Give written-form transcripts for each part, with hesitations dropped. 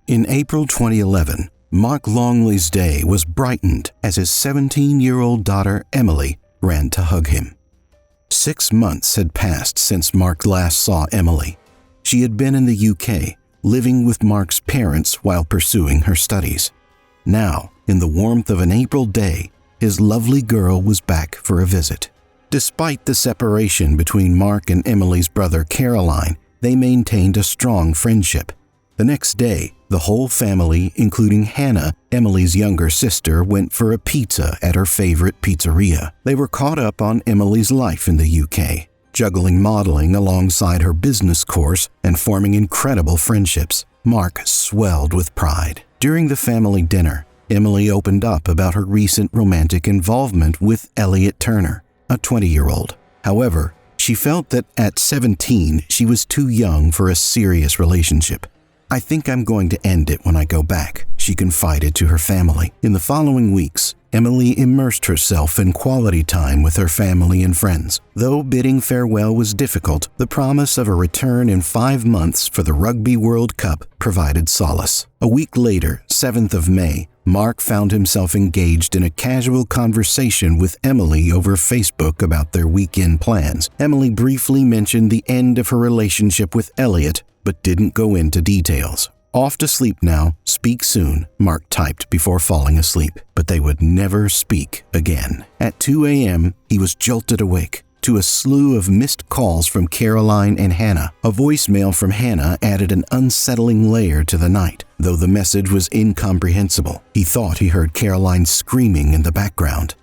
In April 2011, Mark Longely's day was brightened as his 17-year-old daughter, Emily, ran to hug him. 6 months had passed since Mark last saw Emily. She had been in the UK, living with Mark's parents while pursuing her studies. Now, in the warmth of an April day, his lovely girl was back for a visit. Despite the separation between Mark and Emily's brother Caroline, they maintained a strong friendship. The next day, the whole family, including Hannah, Emily's younger sister, went for a pizza at her favorite pizzeria. They were caught up on Emily's life in the UK, juggling modeling alongside her business course and forming incredible friendships. Mark swelled with pride. During the family dinner, Emily opened up about her recent romantic involvement with Elliot Turner, a 20-year-old. However, she felt that at 17, she was too young for a serious relationship. "I think I'm going to end it when I go back," she confided to her family. In the following weeks, Emily immersed herself in quality time with her family and friends. Though bidding farewell was difficult, the promise of a return in 5 months for the Rugby World Cup provided solace. A week later, 7th of May, Mark found himself engaged in a casual conversation with Emily over Facebook about their weekend plans. Emily briefly mentioned the end of her relationship with Elliot, but didn't go into details. "Off to sleep now, speak soon," Mark typed before falling asleep, but they would never speak again. At 2 a.m., he was jolted awake to a slew of missed calls from Caroline and Hannah. A voicemail from Hannah added an unsettling layer to the night, though the message was incomprehensible. He thought he heard Caroline screaming in the background.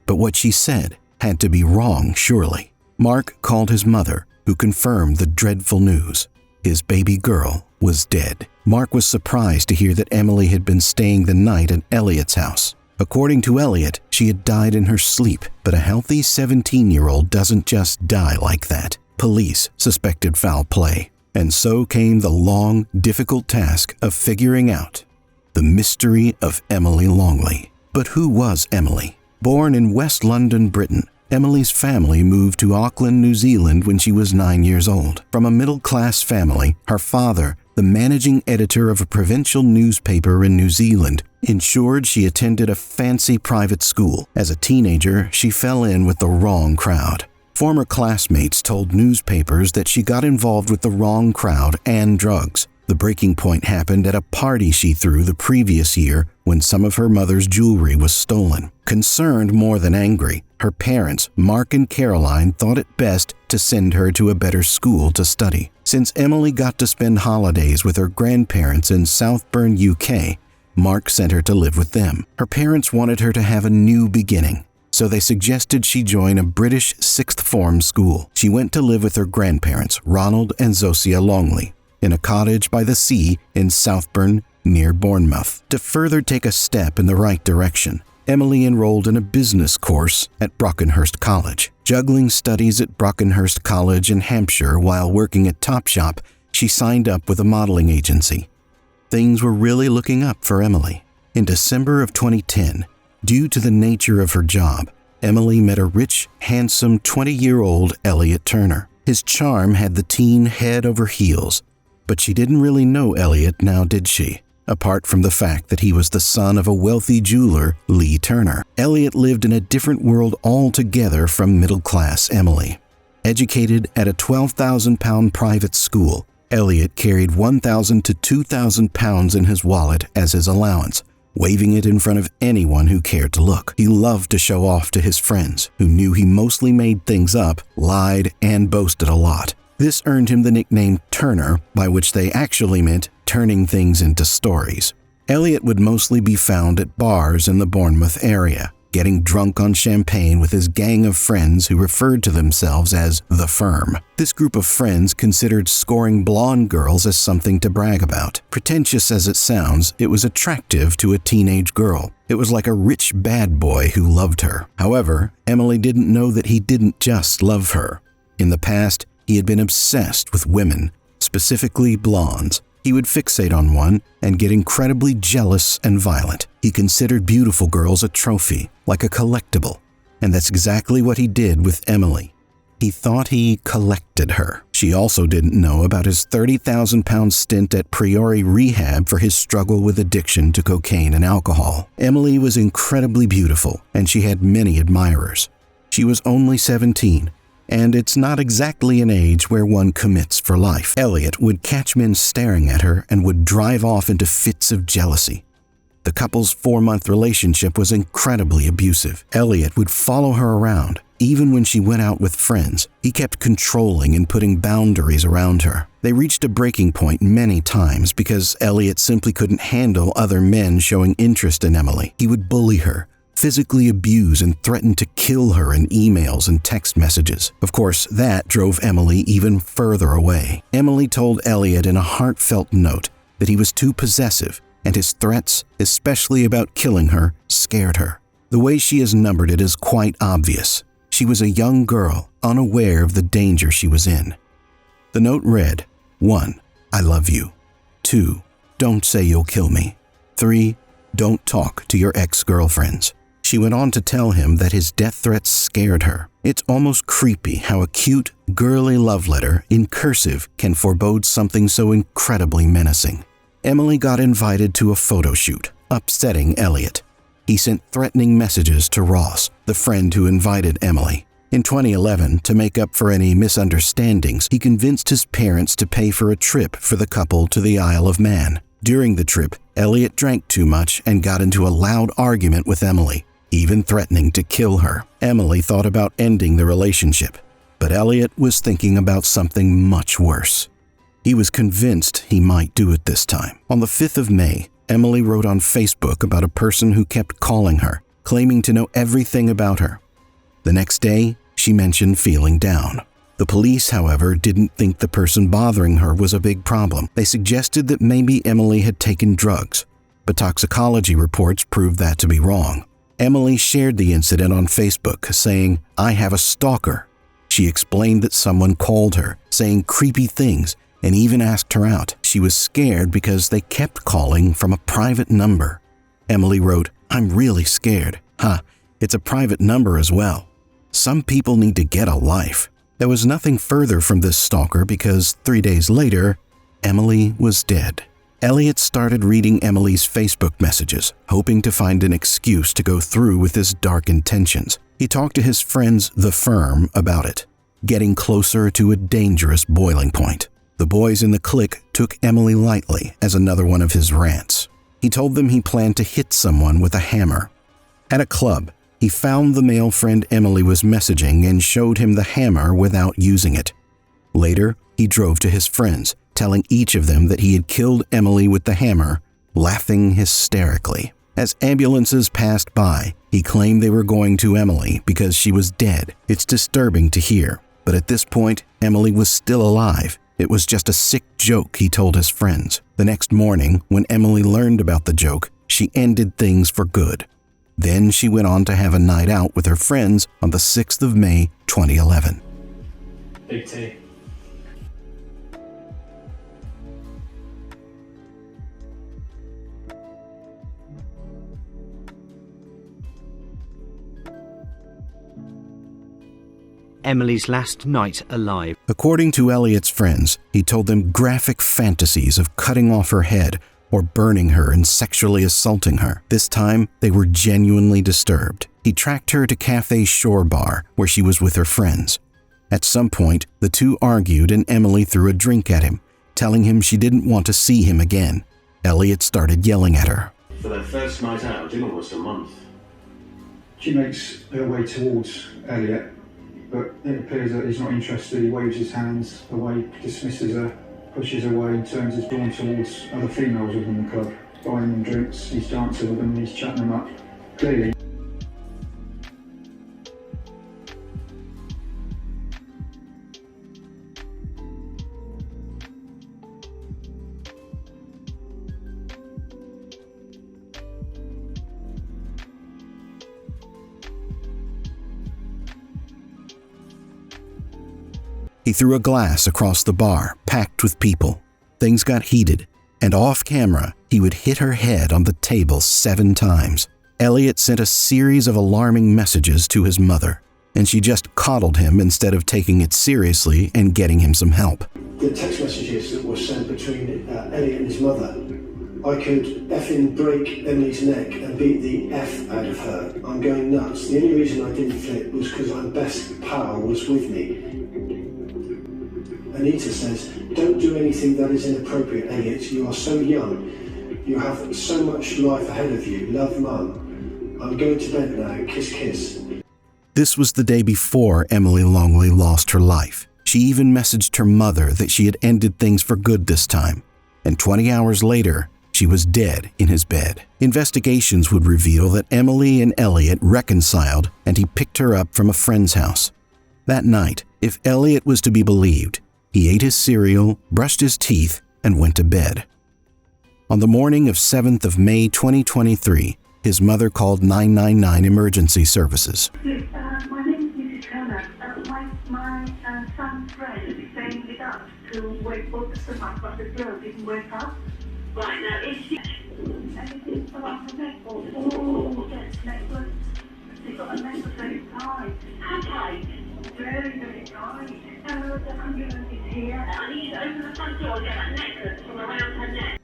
But what she said had to be wrong, surely. Mark called his mother, who confirmed the dreadful news. His baby girl was dead. Mark was surprised to hear that Emily had been staying the night at Elliot's house. According to Elliot, she had died in her sleep, but a healthy 17-year-old doesn't just die like that. Police suspected foul play, and so came the long, difficult task of figuring out the mystery of Emily Longely. But who was Emily? Born in West London, Britain, Emily's family moved to Auckland, New Zealand when she was 9 years old. From a middle-class family, her father, the managing editor of a provincial newspaper in New Zealand, ensured she attended a fancy private school. As a teenager, she fell in with the wrong crowd. Former classmates told newspapers that she got involved with the wrong crowd and drugs. The breaking point happened at a party she threw the previous year when some of her mother's jewelry was stolen. Concerned more than angry, her parents, Mark and Caroline, thought it best to send her to a better school to study. Since Emily got to spend holidays with her grandparents in Southburn, UK, Mark sent her to live with them. Her parents wanted her to have a new beginning, so they suggested she join a British sixth form school. She went to live with her grandparents, Ronald and Zosia Longely, in a cottage by the sea in Southburn near Bournemouth. To further take a step in the right direction, Emily enrolled in a business course at Brockenhurst College. Juggling studies at Brockenhurst College in Hampshire while working at Topshop, she signed up with a modeling agency. Things were really looking up for Emily. In December of 2010, due to the nature of her job, Emily met a rich, handsome 20-year-old Elliot Turner. His charm had the teen head over heels, but she didn't really know Elliot now, did she? Apart from the fact that he was the son of a wealthy jeweler, Lee Turner. Elliot lived in a different world altogether from middle-class Emily. Educated at a £12,000 private school, Elliot carried £1,000 to £2,000 in his wallet as his allowance, waving it in front of anyone who cared to look. He loved to show off to his friends, who knew he mostly made things up, lied, and boasted a lot. This earned him the nickname Turner, by which they actually meant turning things into stories. Elliot would mostly be found at bars in the Bournemouth area, getting drunk on champagne with his gang of friends who referred to themselves as the Firm. This group of friends considered scoring blonde girls as something to brag about. Pretentious as it sounds, it was attractive to a teenage girl. It was like a rich bad boy who loved her. However, Emily didn't know that he didn't just love her. In the past, he had been obsessed with women, specifically blondes. He would fixate on one and get incredibly jealous and violent. He considered beautiful girls a trophy, like a collectible, and that's exactly what he did with Emily. He thought he collected her. She also didn't know about his 30,000-pound stint at Priori Rehab for his struggle with addiction to cocaine and alcohol. Emily was incredibly beautiful, and she had many admirers. She was only 17, and it's not exactly an age where one commits for life. Elliot would catch men staring at her and would drive off into fits of jealousy. The couple's 4-month relationship was incredibly abusive. Elliot would follow her around. Even when she went out with friends, he kept controlling and putting boundaries around her. They reached a breaking point many times because Elliot simply couldn't handle other men showing interest in Emily. He would bully her, physically abuse and threaten to kill her in emails and text messages. Of course, that drove Emily even further away. Emily told Elliot in a heartfelt note that he was too possessive, and his threats, especially about killing her, scared her. The way she has numbered it is quite obvious. She was a young girl, unaware of the danger she was in. The note read, 1. I love you. 2. Don't say you'll kill me. 3. Don't talk to your ex-girlfriends. She went on to tell him that his death threats scared her. It's almost creepy how a cute, girly love letter in cursive can forebode something so incredibly menacing. Emily got invited to a photo shoot, upsetting Elliot. He sent threatening messages to Ross, the friend who invited Emily. In 2011, to make up for any misunderstandings, he convinced his parents to pay for a trip for the couple to the Isle of Man. During the trip, Elliot drank too much and got into a loud argument with Emily, even threatening to kill her. Emily thought about ending the relationship, but Elliot was thinking about something much worse. He was convinced he might do it this time. On the 5th of May, Emily wrote on Facebook about a person who kept calling her, claiming to know everything about her. The next day, she mentioned feeling down. The police, however, didn't think the person bothering her was a big problem. They suggested that maybe Emily had taken drugs, but toxicology reports proved that to be wrong. Emily shared the incident on Facebook, saying, "I have a stalker." She explained that someone called her, saying creepy things, and even asked her out. She was scared because they kept calling from a private number. Emily wrote, "I'm really scared. It's a private number as well. Some people need to get a life." There was nothing further from this stalker because 3 days later, Emily was dead. Elliot started reading Emily's Facebook messages, hoping to find an excuse to go through with his dark intentions. He talked to his friends, The Firm, about it, getting closer to a dangerous boiling point. The boys in the clique took Emily lightly as another one of his rants. He told them he planned to hit someone with a hammer. At a club, he found the male friend Emily was messaging and showed him the hammer without using it. Later, he drove to his friends, telling each of them that he had killed Emily with the hammer, laughing hysterically. As ambulances passed by, he claimed they were going to Emily because she was dead. It's disturbing to hear, but at this point, Emily was still alive. It was just a sick joke, he told his friends. The next morning, when Emily learned about the joke, she ended things for good. Then she went on to have a night out with her friends on the 6th of May, 2011. Big T. Emily's last night alive. According to Elliot's friends, he told them graphic fantasies of cutting off her head or burning her and sexually assaulting her. This time, they were genuinely disturbed. He tracked her to Cafe Shore Bar, where she was with her friends. At some point, the two argued and Emily threw a drink at him, telling him she didn't want to see him again. Elliot started yelling at her. For their first night out, in almost a month. She makes her way towards Elliot, but it appears that he's not interested. He waves his hands away, dismisses her, pushes away, and turns his dawn towards other females within the club, buying them drinks. He's dancing with them, he's chatting them up. Clearly. He threw a glass across the bar, packed with people. Things got heated, and off camera, he would hit her head on the table 7 times. Elliot sent a series of alarming messages to his mother. and she just coddled him instead of taking it seriously and getting him some help. The text messages that were sent between Elliot and his mother, I could effing break Emily's neck and beat the F out of her. I'm going nuts. The only reason I didn't flip was because my best pal was with me. Anita says, don't do anything that is inappropriate, Elliot. You are so young. You have so much life ahead of you. Love, Mum. I'm going to bed now. Kiss, kiss. This was the day before Emily Longely lost her life. She even messaged her mother that she had ended things for good this time. And 20 hours later, she was dead in his bed. Investigations would reveal that Emily and Elliot reconciled and he picked her up from a friend's house. That night, if Elliot was to be believed, he ate his cereal, brushed his teeth, and went to bed. On the morning of 7th of May 2023, his mother called 999 emergency services. My name is Mrs. Turner. My son's friend is saying it up to wake both of them up, but the girl didn't wake up. Right, now is she? Anything around the neck or necklace? They've got a necklace very tight. How tight? Very, very tight. The ambulance is here. I need to open the front door and get that necklace from around her neck.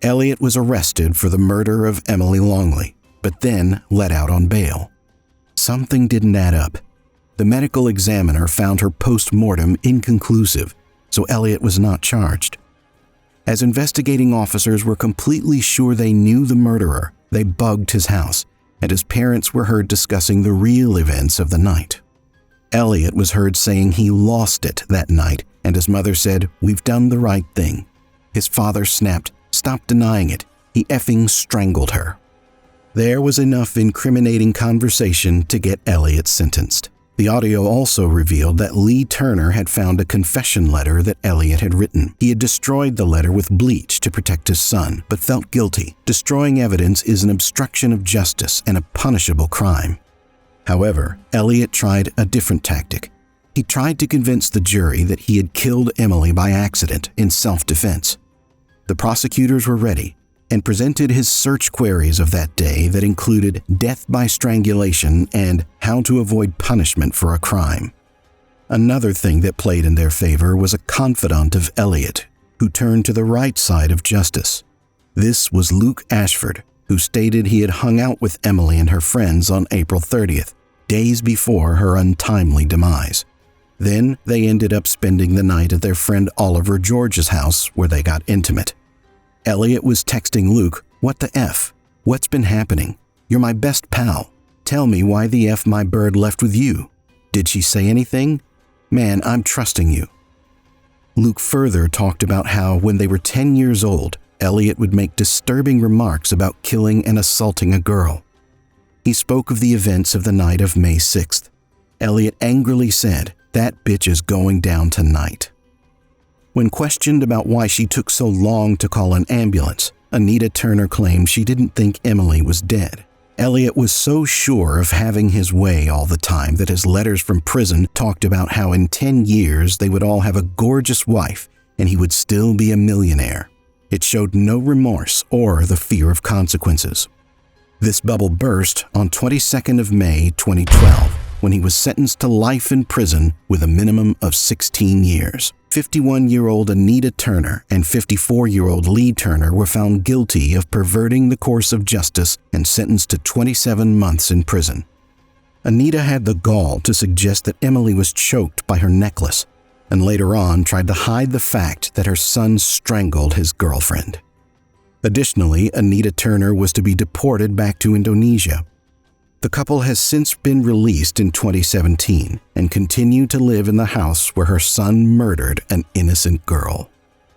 Elliot was arrested for the murder of Emily Longely, but then let out on bail. Something didn't add up. The medical examiner found her post-mortem inconclusive, so Elliot was not charged. As investigating officers were completely sure they knew the murderer, they bugged his house, and his parents were heard discussing the real events of the night. Elliot was heard saying he lost it that night, and his mother said, "We've done the right thing." His father snapped, "Stop denying it. He effing strangled her." There was enough incriminating conversation to get Elliot sentenced. The audio also revealed that Lee Turner had found a confession letter that Elliot had written. He had destroyed the letter with bleach to protect his son, but felt guilty. Destroying evidence is an obstruction of justice and a punishable crime. However, Elliot tried a different tactic. He tried to convince the jury that he had killed Emily by accident in self-defense. The prosecutors were ready and presented his search queries of that day that included death by strangulation and how to avoid punishment for a crime. Another thing that played in their favor was a confidant of Elliot, who turned to the right side of justice. This was Luke Ashford, who stated he had hung out with Emily and her friends on April 30th, days before her untimely demise. Then they ended up spending the night at their friend Oliver George's house where they got intimate. Elliot was texting Luke, "What the F? What's been happening? You're my best pal. Tell me why the F my bird left with you. Did she say anything? Man, I'm trusting you." Luke further talked about how when they were 10 years old, Elliot would make disturbing remarks about killing and assaulting a girl. He spoke of the events of the night of May 6th. Elliot angrily said, "That bitch is going down tonight." When questioned about why she took so long to call an ambulance, Anita Turner claimed she didn't think Emily was dead. Elliot was so sure of having his way all the time that his letters from prison talked about how in 10 years they would all have a gorgeous wife and he would still be a millionaire. It showed no remorse or the fear of consequences. This bubble burst on 22nd of May 2012 when he was sentenced to life in prison with a minimum of 16 years. 51-year-old Anita Turner and 54-year-old Lee Turner were found guilty of perverting the course of justice and sentenced to 27 months in prison. Anita had the gall to suggest that Emily was choked by her necklace, and later on tried to hide the fact that her son strangled his girlfriend. Additionally, Anita Turner was to be deported back to Indonesia. The couple has since been released in 2017 and continue to live in the house where her son murdered an innocent girl.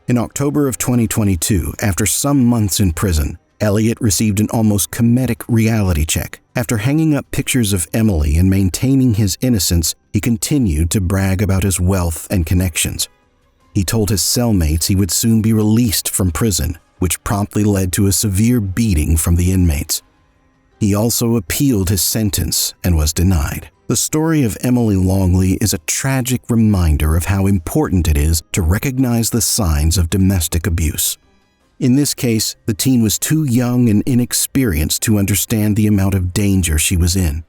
In October of 2022, after some months in prison, Elliot received an almost comedic reality check. After hanging up pictures of Emily and maintaining his innocence, he continued to brag about his wealth and connections. He told his cellmates he would soon be released from prison, which promptly led to a severe beating from the inmates. He also appealed his sentence and was denied. The story of Emily Longely is a tragic reminder of how important it is to recognize the signs of domestic abuse. In this case, the teen was too young and inexperienced to understand the amount of danger she was in.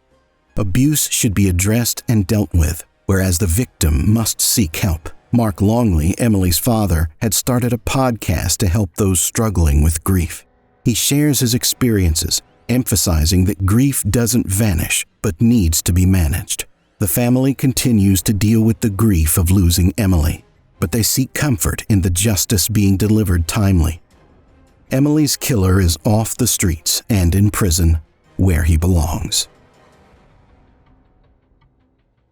Abuse should be addressed and dealt with, whereas the victim must seek help. Mark Longely, Emily's father, had started a podcast to help those struggling with grief. He shares his experiences, emphasizing that grief doesn't vanish, but needs to be managed. The family continues to deal with the grief of losing Emily, but they seek comfort in the justice being delivered timely. Emily's killer is off the streets and in prison, where he belongs.